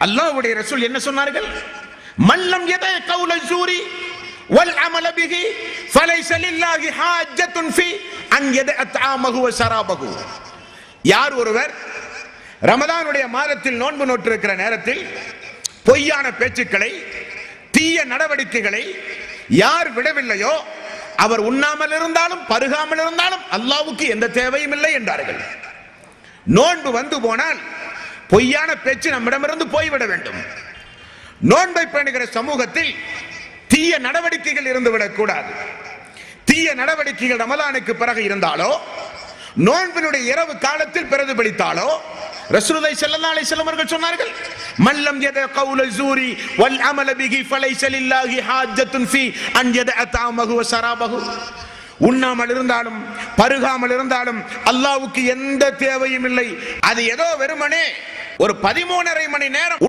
அல்லாஹ்வுடைய ரசூல் என்ன சொன்னார்கள்? மல்லம் யதா கௌல ஸூரி வல் அமல பிஹி ஃபலைஸ லில்லாஹி ஹாஜ்ஜத்துன் ஃபீ அன் யதா தஆமஹு வ ஷராபஹு. யார் ஒருவர் ரமதானுடைய மாதத்தில் நோன்பு நோற்றிருக்கிற நேரத்தில் பொய்யான பேச்சுக்களை, தீய நடவடிக்கைகளை யார் விடவில்லையோ அவர் உண்ணாமல் இருந்தாலும் பருகாமல் இருந்தாலும் அல்லாஹ்வுக்கு எந்த தேவையும் இல்லை என்றார்கள். நோன்பு வந்து போனால் பொய்யான பேச்சு நம்மிடமிருந்து போய்விட வேண்டும். நோன்பை பேணுகிற சமூகத்தில் தீய நடவடிக்கைகள் இருந்துவிடக் கூடாது. தீய நடவடிக்கைகள் ரமலானுக்கு பிறகு இருந்தாலோ நோன்பினுடைய இரவு காலத்தில் பிரதிபலித்தாலோ ரசூலுல்லாஹி ஸல்லல்லாஹு அலைஹி வஸல்லம் அவர்கள் சொன்னார்கள், மல்லம் யத கௌல ஸூரி வல் அமல பிஹி ஃபலைஸ லில்லாஹி ஹாஜ்ஜத்துன் ஃபீ அன் யதஅ தஆமஹு வ ஷராபஹு. உண்ணாமல் இருந்தாலும் பருகாமல் இருந்தாலும் அல்லாஹ்வுக்கு எந்த தேவையும் இல்லை. அது ஏதோ வெறுமனே ஒரு 13.5 மணி நேரம்